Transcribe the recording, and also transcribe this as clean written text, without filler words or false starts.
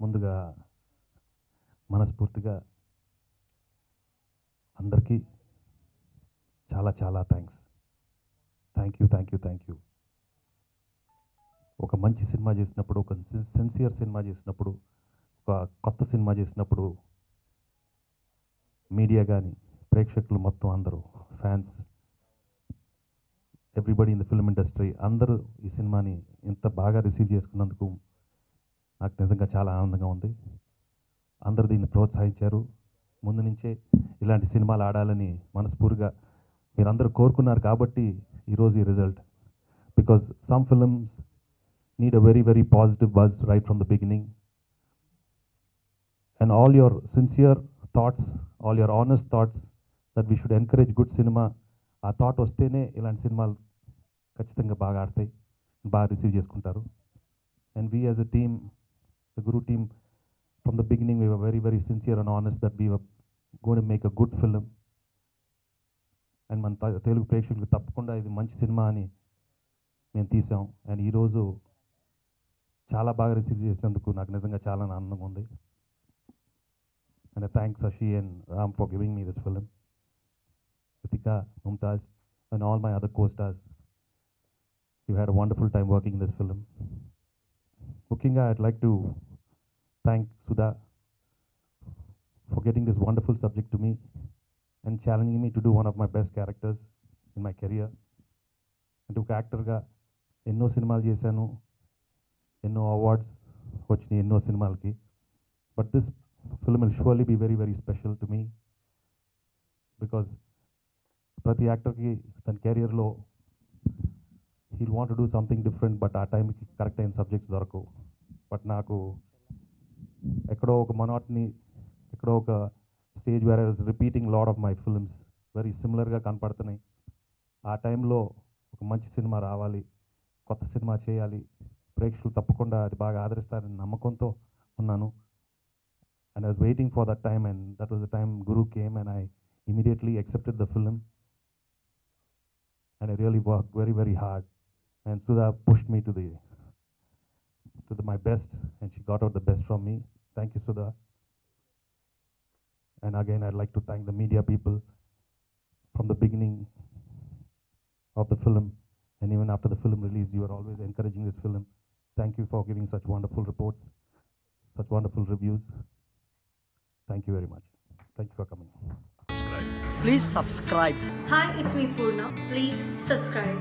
ముందుగా మనస్ఫూర్తిగా అందరికీ చాలా చాలా థ్యాంక్స్. Thank you. ఒక మంచి సినిమా చేసినప్పుడు, ఒక సిన్సియర్ సినిమా చేసినప్పుడు, ఒక కొత్త సినిమా చేసినప్పుడు మీడియా కానీ, ప్రేక్షకులు మొత్తం అందరూ, fans, everybody in the film industry అందరూ ఈ సినిమాని ఇంత బాగా రిసీవ్ చేసుకున్నందుకు నాకు నిజంగా చాలా ఆనందంగా ఉంది. అందరూ దీన్ని ప్రోత్సహించారు. ముందు నుంచే ఇలాంటి సినిమాలు ఆడాలని మనస్ఫూర్తిగా మీరందరూ కోరుకున్నారు కాబట్టి ఈరోజు ఈ result. Because some films need a very, very positive buzz right from the beginning. And all your sincere thoughts, all your honest thoughts that we should encourage good cinema, ఆ థాట్ వస్తేనే ఇలాంటి సినిమాలు ఖచ్చితంగా బాగా ఆడతాయి, బాగా రిసీవ్ చేసుకుంటారు. And we as a team, the Guru team, from the beginning we were very, very sincere and honest that we were going to make a good film. And మన తెలుగు ప్రేక్షకులకు తప్పకుండా ఇది మంచి సినిమా అని మేము తీసాం. అండ్ ఈరోజు చాలా బాగా రిసీవ్ చేసినందుకు నాకు నిజంగా చాలా ఆనందంగా ఉంది. And thanks Shashi and Ram for giving me this film, Ritika, Mumtaz, and all my other co-stars. You had a wonderful time working in this film. Mukhyanga, I'd like to thank Sudha for getting this wonderful subject to me and challenging me to do one of my best characters in my career. And ఒక యాక్టర్గా ఎన్నో సినిమాలు చేశాను, ఎన్నో awards వచ్చినాయి ఎన్నో సినిమాలకి. But this film will surely be very, very special to me. Because ప్రతి యాక్టర్కి తన కెరియర్లో he'll want to do something different, but ఆ టైంకి కరెక్ట్ అయిన సబ్జెక్ట్స్ దొరకవు. బట్ నాకు ఎక్కడో ఒక మొనాటనీ, ఎక్కడో ఒక stage where I was repeating lot of my films very సిమిలర్గా కనపడుతున్నాయి. ఆ టైంలో ఒక మంచి సినిమా రావాలి, కొత్త సినిమా చేయాలి, ప్రేక్షకులు తప్పకుండా అది బాగా ఆదరిస్తారని నమ్మకంతో ఉన్నాను. And I was waiting for that time, and that was the time Guru came and I immediately accepted the film. And I really worked very, very hard. And Sudha pushed me to my best, and she got out the best from me. Thank you, Sudha. And again, I'd like to thank the media people from the beginning of the film, and even after the film release, you are always encouraging this film. Thank you for giving such wonderful reports, such wonderful reviews. Thank you very much. Thank you for coming. Please subscribe. Hi, it's me Purna. Please subscribe.